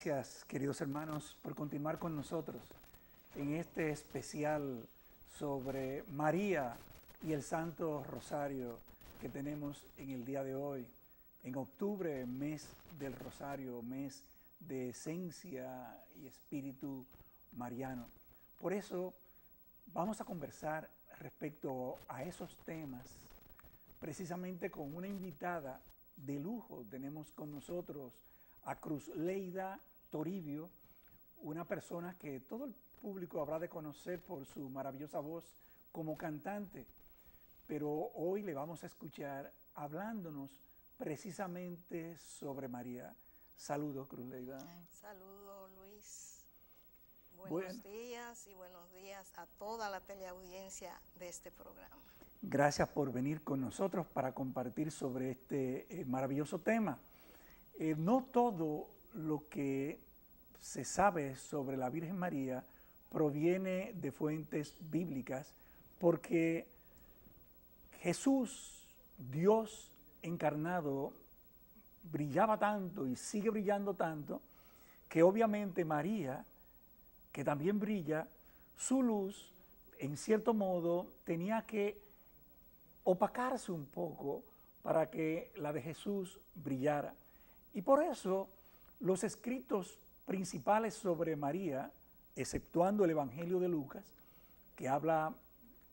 Gracias, queridos hermanos, por continuar con nosotros en este especial sobre María y el Santo Rosario que tenemos en el día de hoy. En octubre, mes del Rosario, mes de esencia y espíritu mariano. Por eso vamos a conversar respecto a esos temas, precisamente con una invitada de lujo. Tenemos con nosotros a Cruzleida Toribio, una persona que todo el público habrá de conocer por su maravillosa voz como cantante, pero hoy le vamos a escuchar hablándonos precisamente sobre María. Saludos, Cruzleida. Saludos, Luis. Buenos días y buenos días a toda la teleaudiencia de este programa. Gracias por venir con nosotros para compartir sobre este maravilloso tema. No todo lo que se sabe sobre la Virgen María proviene de fuentes bíblicas, porque Jesús, Dios encarnado, brillaba tanto y sigue brillando tanto, que obviamente María, que también brilla, su luz, en cierto modo, tenía que opacarse un poco para que la de Jesús brillara. Y por eso los escritos principales sobre María, exceptuando el Evangelio de Lucas, que habla,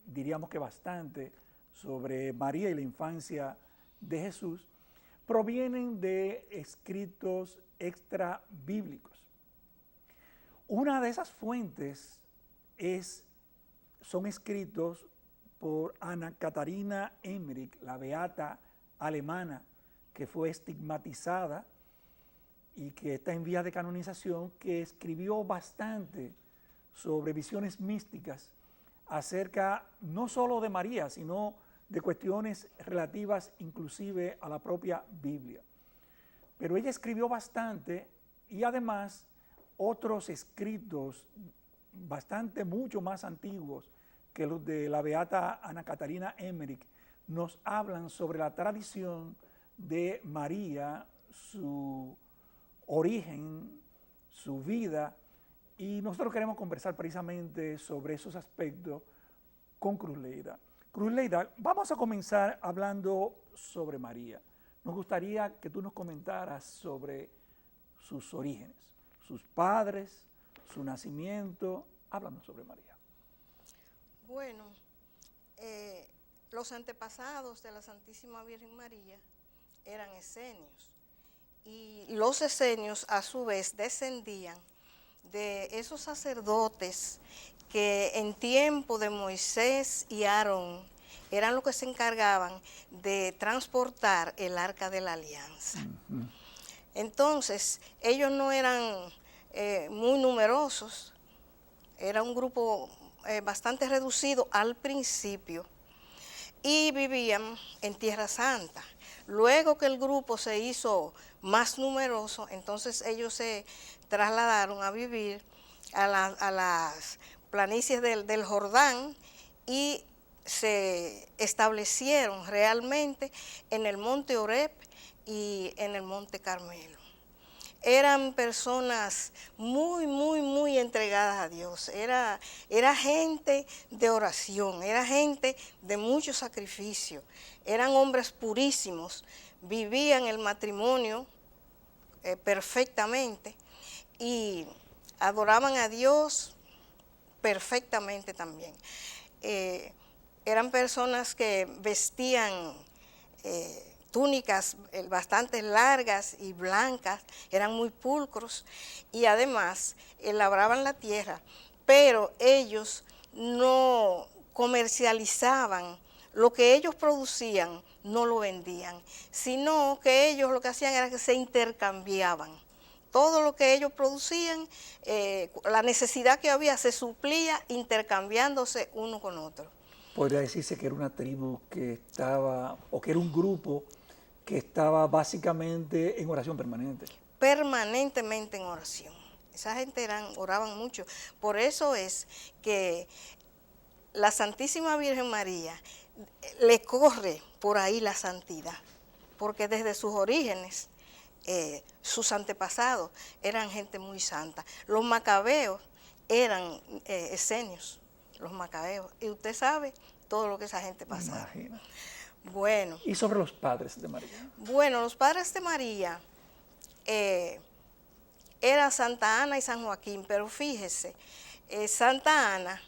diríamos que bastante, sobre María y la infancia de Jesús, provienen de escritos extra bíblicos. Una de esas fuentes son escritos por Ana Catarina Emmerich, la beata alemana, que fue estigmatizada y que está en vía de canonización, que escribió bastante sobre visiones místicas acerca no solo de María, sino de cuestiones relativas inclusive a la propia Biblia. Pero ella escribió bastante y además otros escritos mucho más antiguos que los de la beata Ana Catarina Emmerich nos hablan sobre la tradición de María, su origen, su vida, y nosotros queremos conversar precisamente sobre esos aspectos con Cruzleida. Cruzleida, vamos a comenzar hablando sobre María. Nos gustaría que tú nos comentaras sobre sus orígenes, sus padres, su nacimiento. Háblanos sobre María. Bueno, los antepasados de la Santísima Virgen María eran esenios, y los esenios a su vez descendían de esos sacerdotes que en tiempo de Moisés y Aarón eran los que se encargaban de transportar el Arca de la Alianza. Entonces, ellos no eran muy numerosos, era un grupo bastante reducido al principio, y vivían en Tierra Santa. Luego que el grupo se hizo más numeroso, entonces ellos se trasladaron a vivir a las planicies del Jordán y se establecieron realmente en el monte Oreb y en el monte Carmelo. Eran personas muy entregadas a Dios. Era gente de oración, era gente de mucho sacrificio. Eran hombres purísimos, vivían el matrimonio perfectamente y adoraban a Dios perfectamente también. Eran personas que vestían túnicas bastante largas y blancas, eran muy pulcros y además labraban la tierra, pero ellos no comercializaban lo que ellos producían, no lo vendían, sino que ellos lo que hacían era que se intercambiaban. Todo lo que ellos producían, la necesidad que había se suplía intercambiándose uno con otro. Podría decirse que era una tribu que estaba, o que era un grupo que estaba básicamente en oración permanente. Permanentemente en oración. Esa gente oraban mucho. Por eso es que la Santísima Virgen María le corre por ahí la santidad, porque desde sus orígenes sus antepasados eran gente muy santa. Los macabeos eran esenios, los macabeos. Y usted sabe todo lo que esa gente pasaba. Imagina. Bueno. ¿Y sobre los padres de María? Bueno, los padres de María eran Santa Ana y San Joaquín, pero fíjese, Santa Ana,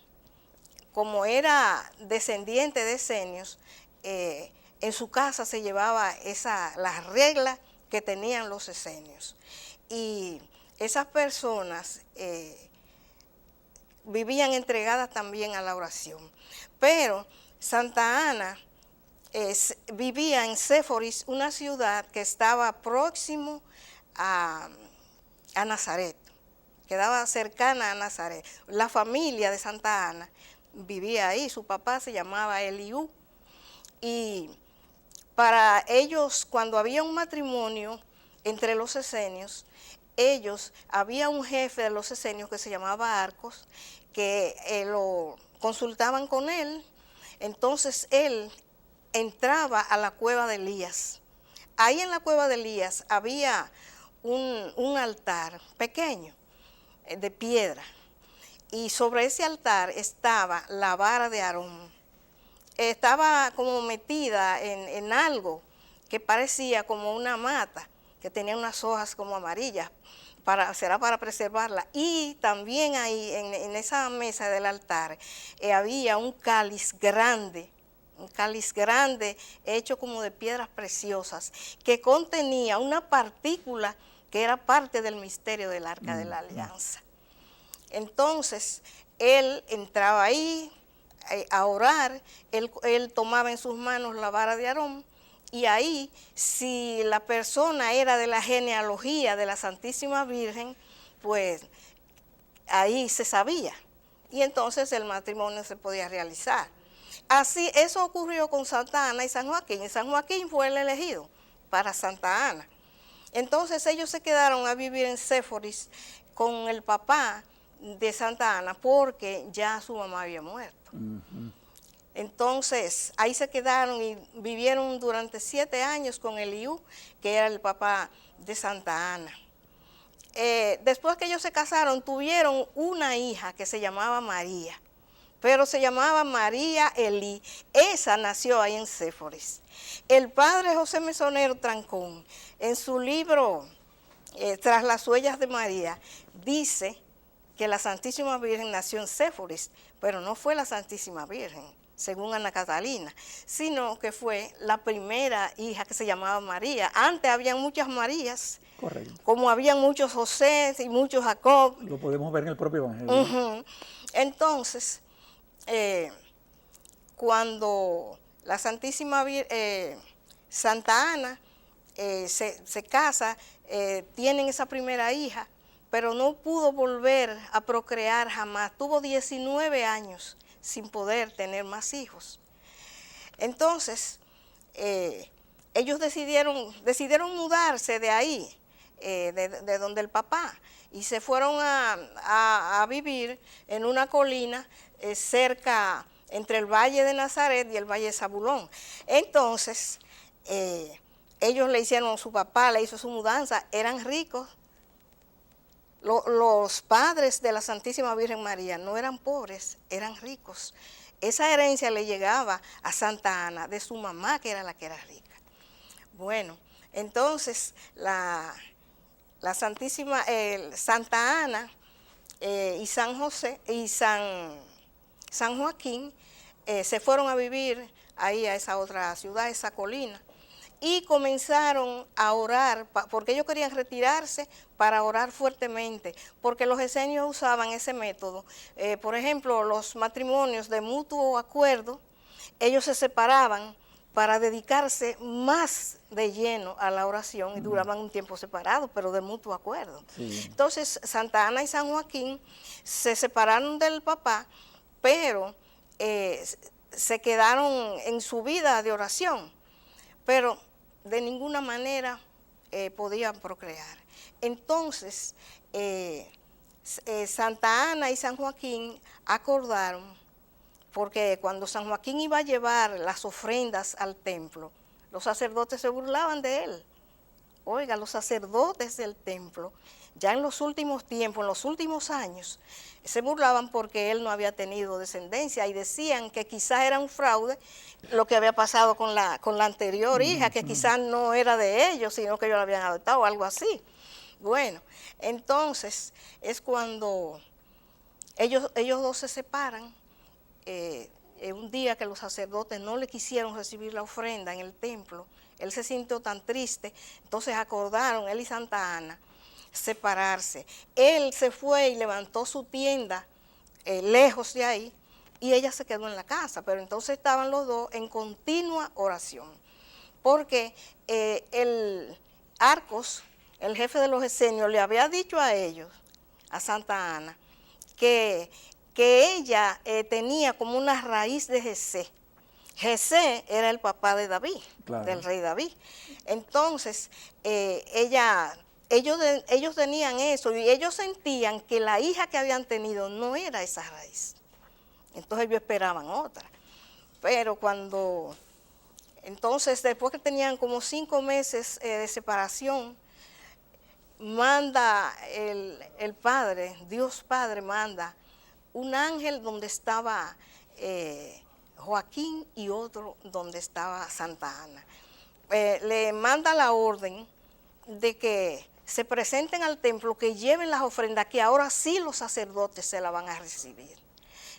como era descendiente de esenios, en su casa se llevaba las reglas que tenían los esenios. Y esas personas vivían entregadas también a la oración. Pero Santa Ana vivía en Séforis, una ciudad que estaba próximo a Nazaret, quedaba cercana a Nazaret. La familia de Santa Ana vivía ahí, su papá se llamaba Eliú, y para ellos, cuando había un matrimonio entre los esenios, había un jefe de los esenios que se llamaba Arcos, que lo consultaban con él. Entonces él entraba a la cueva de Elías. Ahí en la cueva de Elías había un altar pequeño de piedra, y sobre ese altar estaba la vara de Aarón. Estaba como metida en algo que parecía como una mata, que tenía unas hojas como amarillas, será para preservarla. Y también ahí en esa mesa del altar había un cáliz grande hecho como de piedras preciosas, que contenía una partícula que era parte del misterio del Arca de la Alianza. Entonces, él entraba ahí a orar, él tomaba en sus manos la vara de Aarón, y ahí, si la persona era de la genealogía de la Santísima Virgen, pues ahí se sabía, y entonces el matrimonio se podía realizar. Así, eso ocurrió con Santa Ana y San Joaquín, y San Joaquín fue el elegido para Santa Ana. Entonces ellos se quedaron a vivir en Séforis con el papá de Santa Ana, porque ya su mamá había muerto. Entonces ahí se quedaron y vivieron durante 7 años con Eliú, que era el papá de Santa Ana. Después que ellos se casaron, tuvieron una hija que se llamaba María, pero se llamaba María Elí. Esa nació ahí en Séforis. El padre José Mesonero Trancón, en su libro Tras las huellas de María, dice que la Santísima Virgen nació en Séforis, pero no fue la Santísima Virgen, según Ana Catalina, sino que fue la primera hija que se llamaba María. Antes habían muchas Marías. Correcto. Como habían muchos José y muchos Jacob. Lo podemos ver en el propio Evangelio. Entonces, cuando la Santísima Santa Ana se casa, tienen esa primera hija, pero no pudo volver a procrear jamás. Tuvo 19 años sin poder tener más hijos. Entonces, ellos decidieron mudarse de ahí, de donde el papá, y se fueron a vivir en una colina cerca, entre el Valle de Nazaret y el Valle de Zabulón. Entonces, ellos su papá le hizo su mudanza, eran ricos. Los padres de la Santísima Virgen María no eran pobres, eran ricos. Esa herencia le llegaba a Santa Ana de su mamá, que era la que era rica. Bueno, entonces la Santísima Santa Ana y San José y San Joaquín se fueron a vivir ahí a esa otra ciudad, esa colina, y comenzaron a orar, porque ellos querían retirarse para orar fuertemente, porque los esenios usaban ese método. Por ejemplo, los matrimonios de mutuo acuerdo, ellos se separaban para dedicarse más de lleno a la oración, y duraban un tiempo separado, pero de mutuo acuerdo. Sí. Entonces, Santa Ana y San Joaquín se separaron del papá, pero se quedaron en su vida de oración, pero de ninguna manera podían procrear. Entonces, Santa Ana y San Joaquín acordaron, porque cuando San Joaquín iba a llevar las ofrendas al templo, los sacerdotes se burlaban de él, Oiga, los sacerdotes del templo, ya en los últimos tiempos, en los últimos años, se burlaban porque él no había tenido descendencia y decían que quizás era un fraude lo que había pasado con la anterior hija, que quizás no era de ellos, sino que ellos la habían adoptado o algo así. Bueno, entonces es cuando ellos dos se separan, un día que los sacerdotes no le quisieron recibir la ofrenda en el templo. Él se sintió tan triste, entonces acordaron, él y Santa Ana, separarse. Él se fue y levantó su tienda lejos de ahí, y ella se quedó en la casa, pero entonces estaban los dos en continua oración, porque el Arcos, el jefe de los esenios, le había dicho a ellos, a Santa Ana, que ella tenía como una raíz de Jesé. Jesé era el papá de David, claro, del rey David. Entonces, ellos tenían eso y ellos sentían que la hija que habían tenido no era esa raíz. Entonces ellos esperaban otra. Pero entonces después que tenían como 5 meses de separación, manda el Padre, Dios Padre manda un ángel donde estaba Joaquín y otro donde estaba Santa Ana. Le manda la orden de que se presenten al templo, que lleven las ofrendas, que ahora sí los sacerdotes se la van a recibir.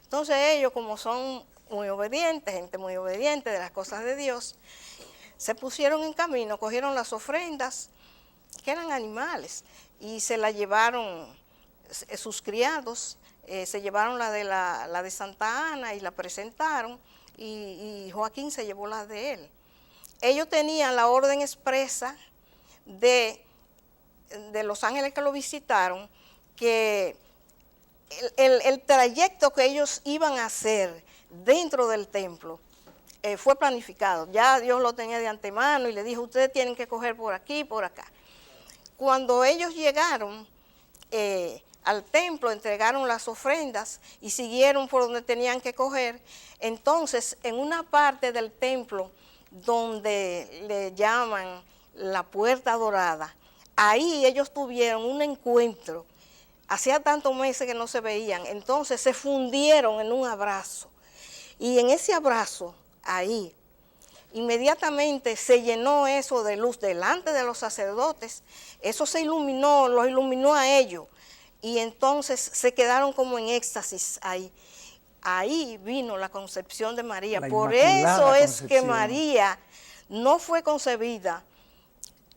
Entonces ellos, como son muy obedientes, gente muy obediente de las cosas de Dios, se pusieron en camino, cogieron las ofrendas, que eran animales, y se la llevaron sus criados, se llevaron la de Santa Ana y la presentaron, y Joaquín se llevó la de él. Ellos tenían la orden expresa de los ángeles que lo visitaron, que el trayecto que ellos iban a hacer dentro del templo fue planificado. Ya Dios lo tenía de antemano y le dijo, ustedes tienen que coger por aquí, por acá. Cuando ellos llegaron al templo, entregaron las ofrendas y siguieron por donde tenían que coger, entonces en una parte del templo donde le llaman la Puerta Dorada, ahí ellos tuvieron un encuentro. Hacía tantos meses que no se veían, entonces se fundieron en un abrazo. Y en ese abrazo, ahí, inmediatamente se llenó eso de luz delante de los sacerdotes. Eso se iluminó, los iluminó a ellos. Y entonces se quedaron como en éxtasis ahí. Ahí vino la concepción de María. Por eso es que María no fue concebida.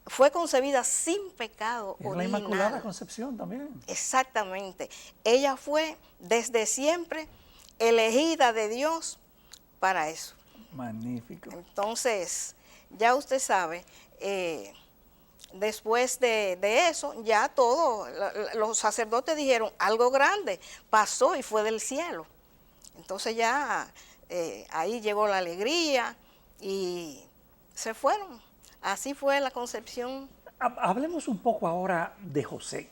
Fue concebida sin pecado original. La Inmaculada Concepción también. Exactamente. Ella fue desde siempre elegida de Dios para eso. Magnífico. Entonces, ya usted sabe, después de eso, ya los sacerdotes dijeron, algo grande pasó y fue del cielo. Entonces ya ahí llegó la alegría y se fueron. Así fue la concepción. Hablemos un poco ahora de José.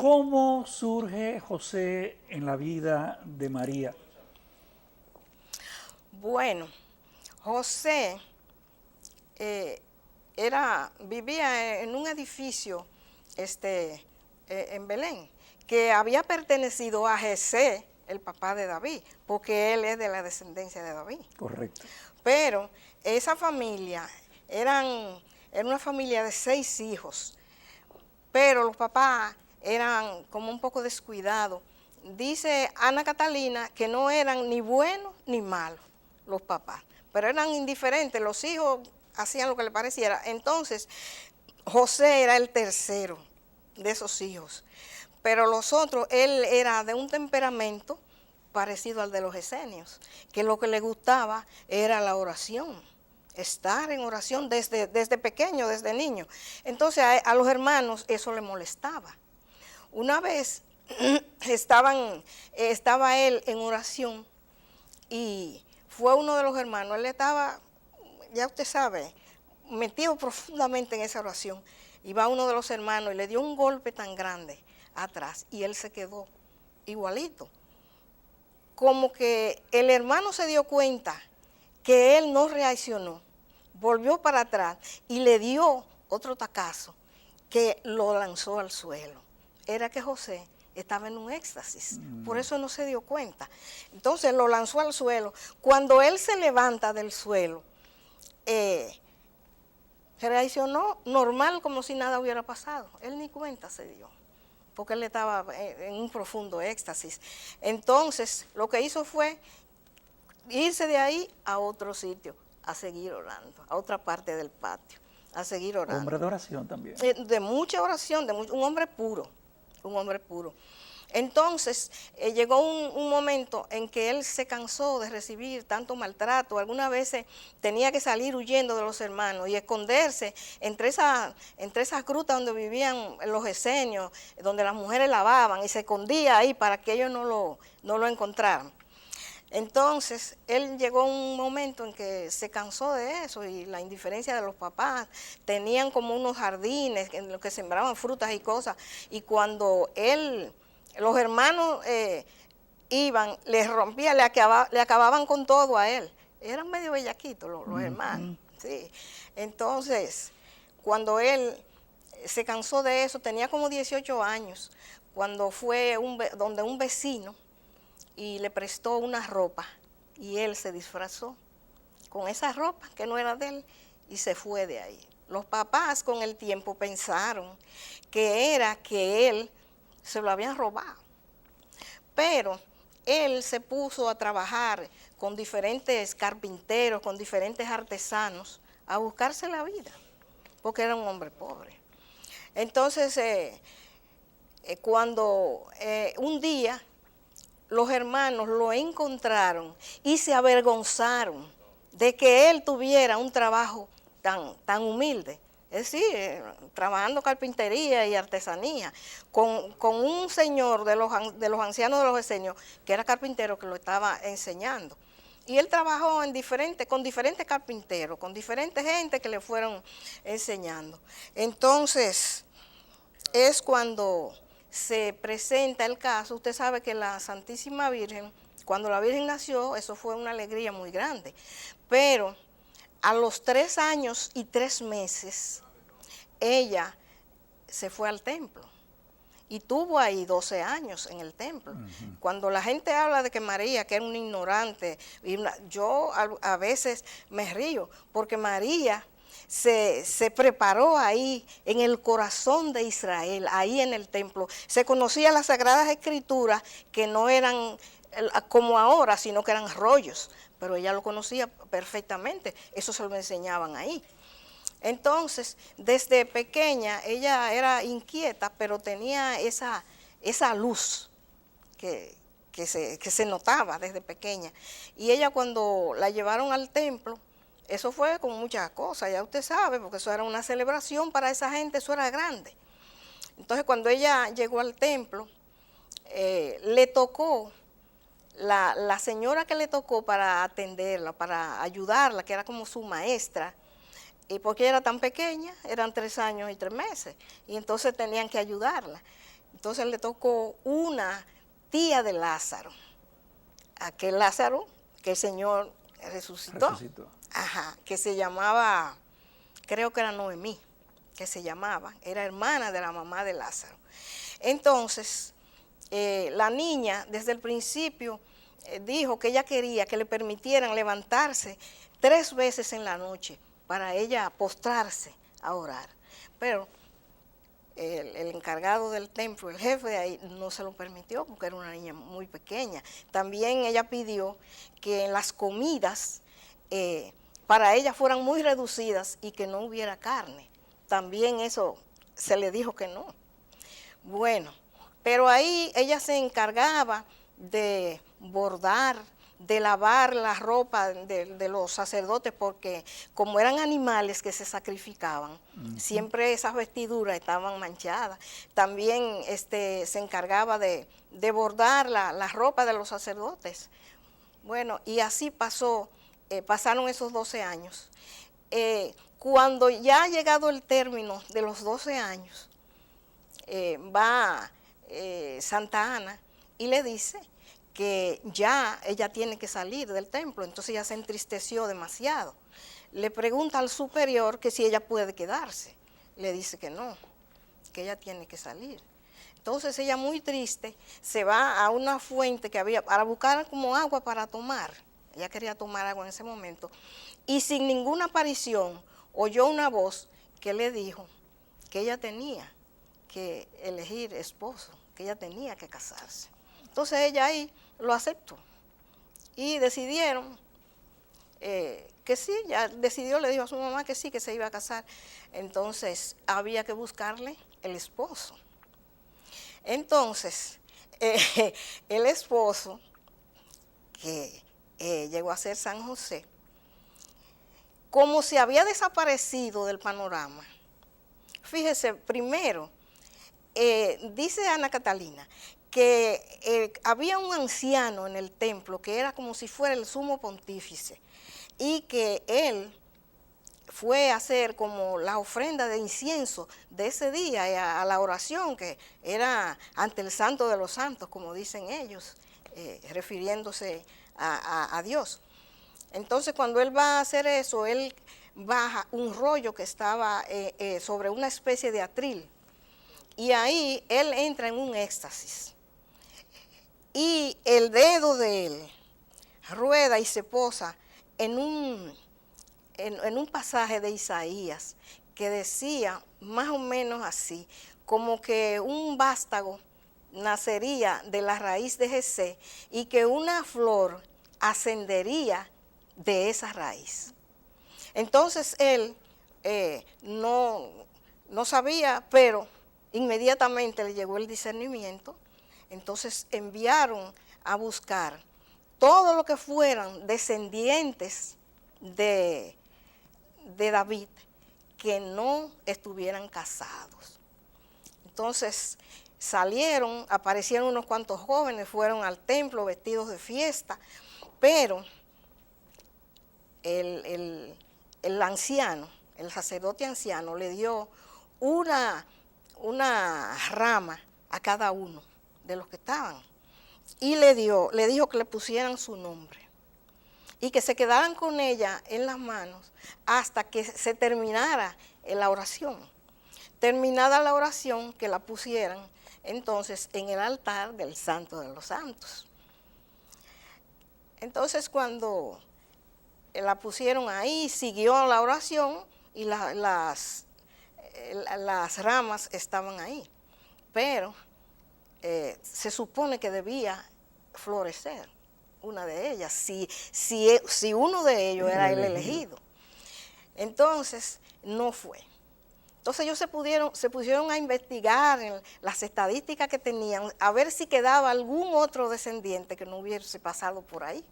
¿Cómo surge José en la vida de María? Bueno, José vivía en un edificio en Belén, que había pertenecido a Jesé, el papá de David, porque él es de la descendencia de David. Correcto. Pero esa familia era una familia de 6 hijos, pero los papás eran como un poco descuidados. Dice Ana Catalina que no eran ni buenos ni malos los papás, pero eran indiferentes, los hijos hacían lo que les pareciera. Entonces, José era el tercero de esos hijos, pero los otros, él era de un temperamento parecido al de los esenios, que lo que le gustaba era la oración, estar en oración desde pequeño, desde niño. Entonces a los hermanos eso le molestaba. Una vez estaba él en oración y fue uno de los hermanos, él estaba, ya usted sabe, metido profundamente en esa oración, y va uno de los hermanos y le dio un golpe tan grande atrás y él se quedó igualito. Como que el hermano se dio cuenta que él no reaccionó, volvió para atrás y le dio otro tacazo que lo lanzó al suelo. Era que José estaba en un éxtasis, por eso no se dio cuenta. Entonces lo lanzó al suelo. Cuando él se levanta del suelo, reaccionó normal, como si nada hubiera pasado. Él ni cuenta se dio, porque él estaba en un profundo éxtasis. Entonces lo que hizo fue irse de ahí a otro sitio, a seguir orando, a otra parte del patio, a seguir orando. Hombre de oración también. De mucha oración, un hombre puro, un hombre puro. Entonces llegó un momento en que él se cansó de recibir tanto maltrato. Algunas veces tenía que salir huyendo de los hermanos y esconderse entre esas grutas donde vivían los esenios, donde las mujeres lavaban, y se escondía ahí para que ellos no lo encontraran. Entonces, él llegó a un momento en que se cansó de eso y la indiferencia de los papás. Tenían como unos jardines en los que sembraban frutas y cosas, y cuando los hermanos iban, les rompían, le acababan con todo a él. Eran medio bellaquitos los hermanos, sí. Entonces, cuando él se cansó de eso, tenía como 18 años, cuando fue donde un vecino, y le prestó una ropa, y él se disfrazó con esa ropa que no era de él y se fue de ahí. Los papás con el tiempo pensaron que era que él se lo habían robado, pero él se puso a trabajar con diferentes carpinteros, con diferentes artesanos, a buscarse la vida, porque era un hombre pobre. Entonces, cuando un día los hermanos lo encontraron y se avergonzaron de que él tuviera un trabajo tan humilde, es decir, trabajando carpintería y artesanía, con un señor de los ancianos de los esenios, que era carpintero, que lo estaba enseñando. Y él trabajó con diferentes carpinteros, con diferentes gente que le fueron enseñando. Entonces, es cuando se presenta el caso. Usted sabe que la Santísima Virgen, cuando la Virgen nació, eso fue una alegría muy grande, pero a los 3 años y 3 meses, ella se fue al templo y tuvo ahí 12 años en el templo. Cuando la gente habla de que María, que era una ignorante, yo a veces me río, porque María se preparó ahí en el corazón de Israel, ahí en el templo. Se conocían las Sagradas Escrituras, que no eran como ahora, sino que eran rollos, pero ella lo conocía perfectamente, eso se lo enseñaban ahí. Entonces, desde pequeña ella era inquieta, pero tenía esa luz que se notaba desde pequeña. Y ella, cuando la llevaron al templo, eso fue con muchas cosas, ya usted sabe, porque eso era una celebración para esa gente, eso era grande. Entonces, cuando ella llegó al templo, le tocó, la señora que le tocó para atenderla, para ayudarla, que era como su maestra, y porque ella era tan pequeña, eran 3 años y 3 meses, y entonces tenían que ayudarla. Entonces le tocó una tía de Lázaro, aquel Lázaro que el Señor resucitó. Ajá, que se llamaba, creo que era Noemí, que se llamaba, era hermana de la mamá de Lázaro. Entonces, la niña desde el principio dijo que ella quería que le permitieran levantarse 3 veces en la noche para ella postrarse a orar. Pero el encargado del templo, el jefe de ahí, no se lo permitió porque era una niña muy pequeña. También ella pidió que en las comidas para ella fueran muy reducidas y que no hubiera carne. También eso se le dijo que no. Bueno, pero ahí ella se encargaba de bordar, de lavar la ropa de los sacerdotes, porque como eran animales que se sacrificaban, siempre esas vestiduras estaban manchadas. También se encargaba de bordar la ropa de los sacerdotes. Bueno, y así pasaron esos 12 años. Cuando ya ha llegado el término de los 12 años, va Santa Ana y le dice que ya ella tiene que salir del templo. Entonces ella se entristeció demasiado. Le pregunta al superior que si ella puede quedarse, le dice que no, que ella tiene que salir. Entonces ella muy triste se va a una fuente que había para buscar como agua para tomar. Ella quería tomar agua en ese momento. Y sin ninguna aparición oyó una voz que le dijo que ella tenía que elegir esposo, que ella tenía que casarse. Entonces ella ahí lo aceptó. Y decidieron que sí, ya decidió, le dijo a su mamá que sí, que se iba a casar. Entonces había que buscarle el esposo. Entonces, el esposo, que llegó a ser San José, como se había desaparecido del panorama, fíjese, primero, dice Ana Catalina, que había un anciano en el templo que era como si fuera el sumo pontífice y que él fue a hacer como la ofrenda de incienso de ese día a la oración que era ante el Santo de los Santos, como dicen ellos, refiriéndose a Dios. Entonces cuando él va a hacer eso, él baja un rollo que estaba sobre una especie de atril y ahí él entra en un éxtasis. Y el dedo de él rueda y se posa en un pasaje de Isaías que decía más o menos así, como que un vástago nacería de la raíz de Jesé y que una flor ascendería de esa raíz. Entonces él no sabía, pero inmediatamente le llegó el discernimiento. Entonces enviaron a buscar todo lo que fueran descendientes de David que no estuvieran casados. Entonces salieron, aparecieron unos cuantos jóvenes, fueron al templo vestidos de fiesta, pero el anciano, el sacerdote anciano, le dio una rama a cada uno de los que estaban y le dijo que le pusieran su nombre y que se quedaran con ella en las manos hasta que se terminara la oración. Terminada la oración, que la pusieran entonces en el altar del Santo de los Santos. Entonces cuando la pusieron ahí, siguió la oración y las ramas estaban ahí, pero se supone que debía florecer una de ellas, si uno de ellos era el elegido. Entonces, no fue. Entonces ellos se pusieron a investigar en las estadísticas que tenían, a ver si quedaba algún otro descendiente que no hubiese pasado por ahí.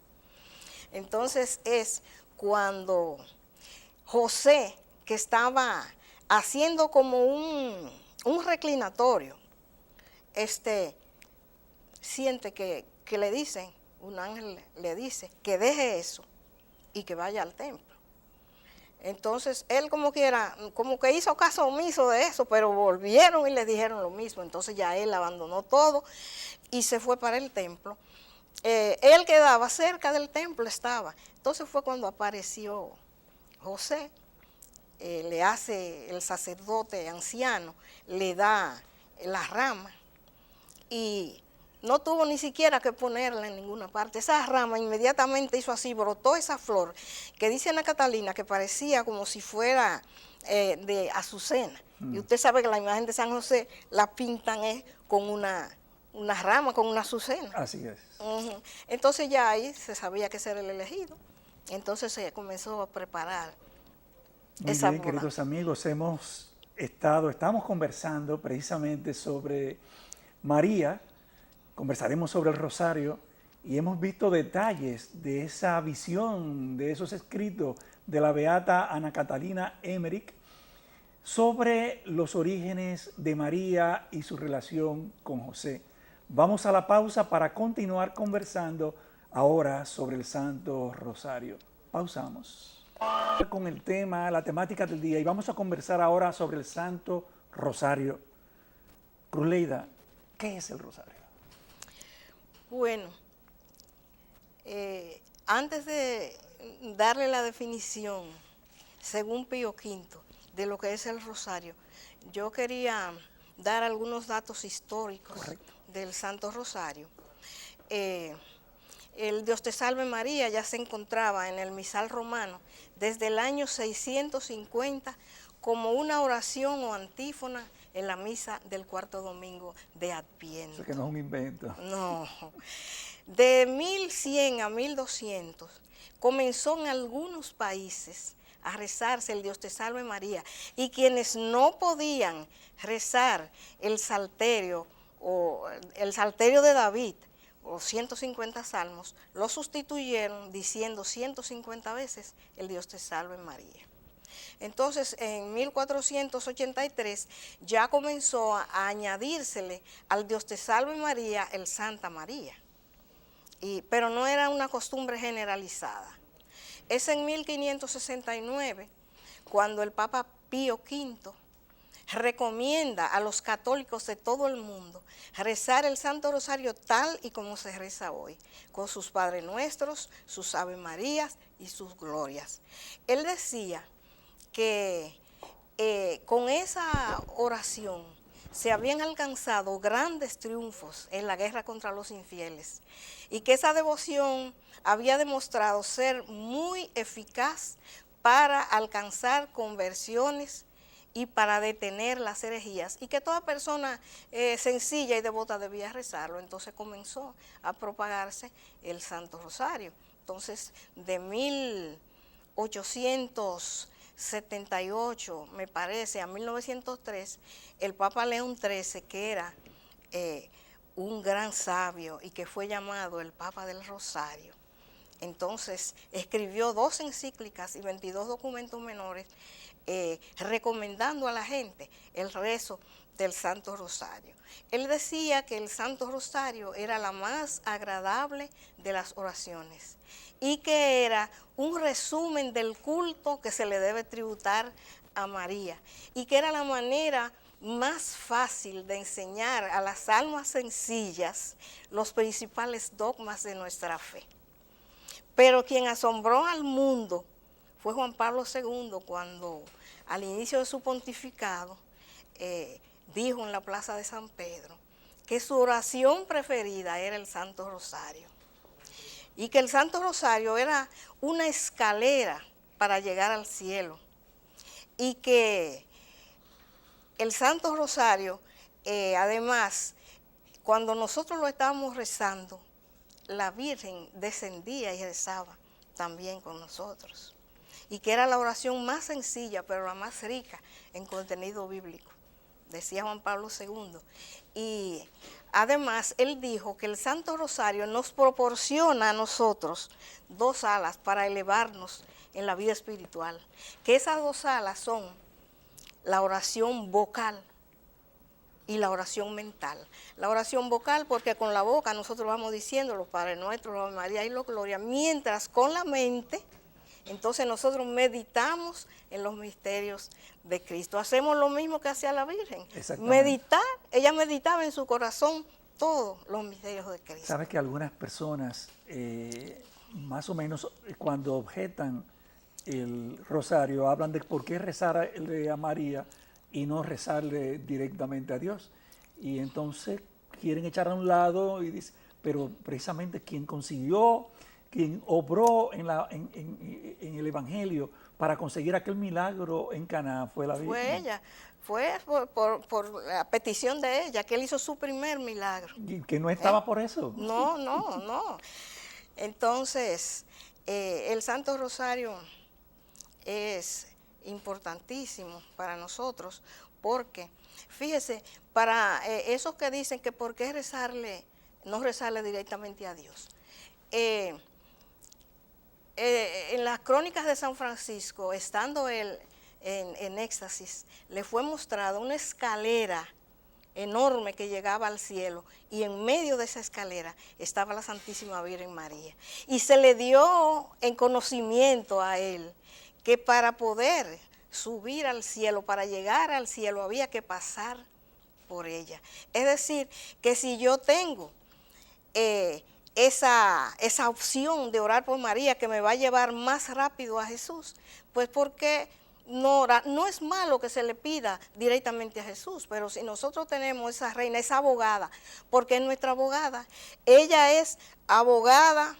Entonces es cuando José, que estaba haciendo como un reclinatorio, siente que le dicen, un ángel le dice que deje eso y que vaya al templo. Entonces él como que hizo caso omiso de eso, pero volvieron y le dijeron lo mismo. Entonces ya él abandonó todo y se fue para el templo. Él quedaba cerca del templo, estaba. Entonces fue cuando apareció José, le hace el sacerdote anciano, le da la rama y no tuvo ni siquiera que ponerla en ninguna parte. Esa rama inmediatamente hizo así, brotó esa flor, que dice Ana Catalina que parecía como si fuera de azucena. Y usted sabe que la imagen de San José la pintan con una rama, con una azucena. Así es. Entonces ya ahí se sabía que ese era el elegido. Entonces se comenzó a preparar esa Muy bien, boda. queridos amigos, estamos conversando precisamente sobre María, conversaremos sobre el rosario y hemos visto detalles de esa visión, de esos escritos de la beata Ana Catalina Emmerich sobre los orígenes de María y su relación con José. Vamos a la pausa para continuar conversando ahora sobre el Santo Rosario. Pausamos con el tema, la temática del día y vamos a conversar ahora sobre el Santo Rosario. Cruzleida, ¿qué es el rosario? Bueno, antes de darle la definición, según Pío V, de lo que es el rosario, yo quería dar algunos datos históricos. Correcto. Del Santo Rosario. El Dios te salve María ya se encontraba en el misal romano desde el año 650 como una oración o antífona en la misa del cuarto domingo de Adviento. Eso que no es un invento. No. De 1100 a 1200 comenzó en algunos países a rezarse el Dios te salve María, y quienes no podían rezar el salterio o el salterio de David o 150 salmos, lo sustituyeron diciendo 150 veces el Dios te salve María. Entonces, en 1483 ya comenzó a añadírsele al Dios te salve María el Santa María, pero no era una costumbre generalizada. Es en 1569 cuando el Papa Pío V recomienda a los católicos de todo el mundo rezar el Santo Rosario tal y como se reza hoy, con sus Padres Nuestros, sus Ave Marías y sus glorias. Él decía que con esa oración se habían alcanzado grandes triunfos en la guerra contra los infieles y que esa devoción había demostrado ser muy eficaz para alcanzar conversiones y para detener las herejías, y que toda persona sencilla y devota debía rezarlo. Entonces comenzó a propagarse el Santo Rosario. Entonces, de 1878, me parece, a 1903, el Papa León XIII, que era un gran sabio y que fue llamado el Papa del Rosario, entonces escribió 2 encíclicas y 22 documentos menores recomendando a la gente el rezo del Santo Rosario. Él decía que el Santo Rosario era la más agradable de las oraciones y que era un resumen del culto que se le debe tributar a María, y que era la manera más fácil de enseñar a las almas sencillas los principales dogmas de nuestra fe. Pero quien asombró al mundo fue Juan Pablo II, cuando al inicio de su pontificado dijo en la Plaza de San Pedro que su oración preferida era el Santo Rosario, y que el Santo Rosario era una escalera para llegar al cielo, y que el Santo Rosario, además, cuando nosotros lo estábamos rezando, la Virgen descendía y rezaba también con nosotros, y que era la oración más sencilla, pero la más rica en contenido bíblico, decía Juan Pablo II. Y además, él dijo que el Santo Rosario nos proporciona a nosotros 2 alas para elevarnos en la vida espiritual, que esas 2 alas son la oración vocal y la oración mental. La oración vocal, porque con la boca nosotros vamos diciendo los Padres Nuestros, la Ave María y la Gloria, mientras con la mente, entonces nosotros meditamos en los misterios de Cristo. Hacemos lo mismo que hacía la Virgen. Meditar, ella meditaba en su corazón todos los misterios de Cristo. Sabes que algunas personas, más o menos, cuando objetan el rosario, hablan de por qué rezar a María y no rezarle directamente a Dios. Y entonces quieren echar a un lado y dicen, pero precisamente quien consiguió, quien obró en el Evangelio para conseguir aquel milagro en Caná fue la Virgen. Fue ella, fue por la petición de ella que él hizo su primer milagro. Y que no estaba por eso. No. Entonces, el Santo Rosario es importantísimo para nosotros, porque, fíjese, para esos que dicen que por qué no rezarle directamente a Dios. En las crónicas de San Francisco, estando él en éxtasis, le fue mostrada una escalera enorme que llegaba al cielo, y en medio de esa escalera estaba la Santísima Virgen María. Y se le dio en conocimiento a él que para poder subir al cielo, para llegar al cielo, había que pasar por ella. Es decir, que si yo tengo esa opción de orar por María, que me va a llevar más rápido a Jesús, pues ¿por qué no es malo que se le pida directamente a Jesús, pero si nosotros tenemos esa reina, esa abogada, porque es nuestra abogada, ella es abogada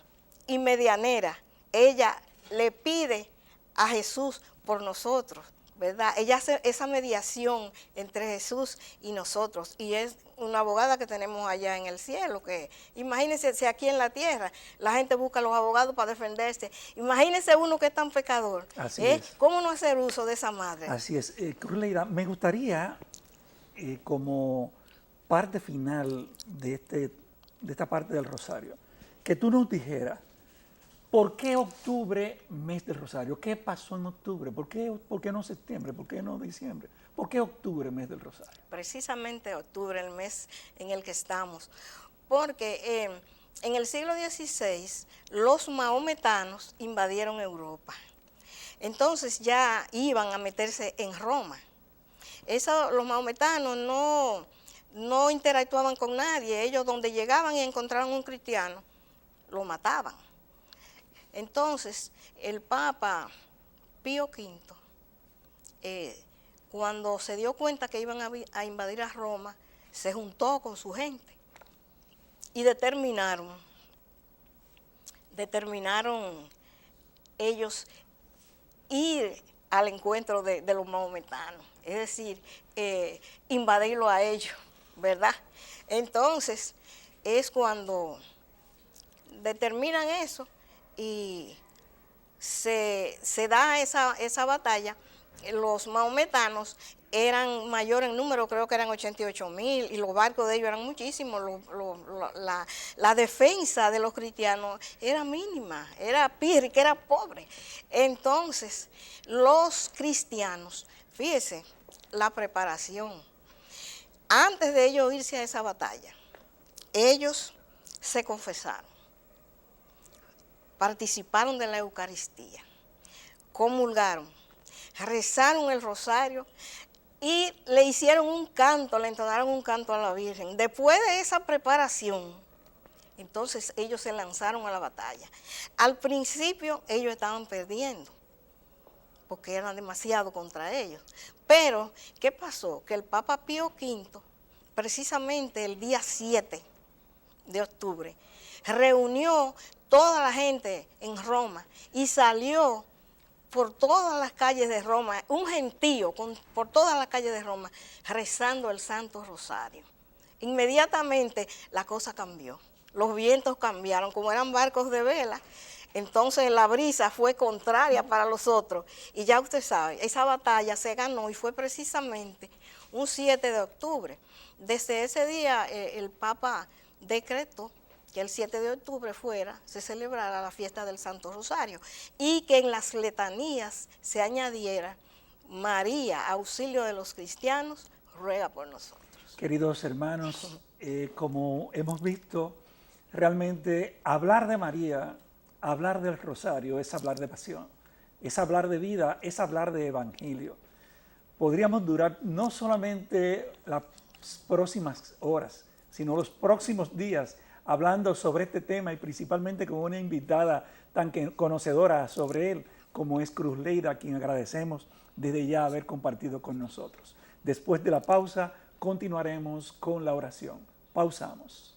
y medianera, ella le pide a Jesús por nosotros, ¿verdad? Ella hace esa mediación entre Jesús y nosotros, y es una abogada que tenemos allá en el cielo, que imagínense si aquí en la tierra la gente busca a los abogados para defenderse, imagínense uno que es tan pecador, Así es. ¿Cómo no hacer uso de esa madre? Así es. Cruz Leida, me gustaría, como parte final de esta parte del Rosario, que tú nos dijeras, ¿por qué octubre, mes del Rosario? ¿Qué pasó en octubre? ¿Por qué no septiembre? ¿Por qué no diciembre? ¿Por qué octubre, mes del Rosario? Precisamente octubre, el mes en el que estamos, porque en el siglo XVI los mahometanos invadieron Europa. Entonces ya iban a meterse en Roma. Los mahometanos no interactuaban con nadie. Ellos donde llegaban y encontraban un cristiano, lo mataban. Entonces el Papa Pío V, cuando se dio cuenta que iban a invadir a Roma, se juntó con su gente y determinaron ellos ir al encuentro de los mahometanos, es decir, invadirlo a ellos, ¿verdad? Entonces es cuando determinan eso y se da esa batalla. Los mahometanos eran mayor en número, creo que eran 88,000, y los barcos de ellos eran muchísimos. La defensa de los cristianos era mínima, era pírrica, era pobre. Entonces, los cristianos, fíjese, la preparación. Antes de ellos irse a esa batalla, ellos se confesaron, participaron de la Eucaristía, comulgaron, rezaron el rosario y le hicieron un canto, le entonaron un canto a la Virgen. Después de esa preparación, entonces ellos se lanzaron a la batalla. Al principio ellos estaban perdiendo, porque eran demasiado contra ellos. Pero, ¿qué pasó? Que el Papa Pío V, precisamente el día 7 de octubre, reunió toda la gente en Roma y salió por todas las calles de Roma, un gentío por todas las calles de Roma, rezando el Santo Rosario. Inmediatamente la cosa cambió, los vientos cambiaron, como eran barcos de vela, entonces la brisa fue contraria para los otros, y ya usted sabe, esa batalla se ganó y fue precisamente un 7 de octubre. Desde ese día el Papa decretó que el 7 de octubre se celebrara la fiesta del Santo Rosario y que en las letanías se añadiera: María, auxilio de los cristianos, ruega por nosotros. Queridos hermanos, como hemos visto, realmente hablar de María, hablar del Rosario es hablar de pasión, es hablar de vida, es hablar de evangelio. Podríamos durar no solamente las próximas horas, sino los próximos días hablando sobre este tema y principalmente con una invitada tan conocedora sobre él como es Cruz Leida, a quien agradecemos desde ya haber compartido con nosotros. Después de la pausa continuaremos con la oración. Pausamos.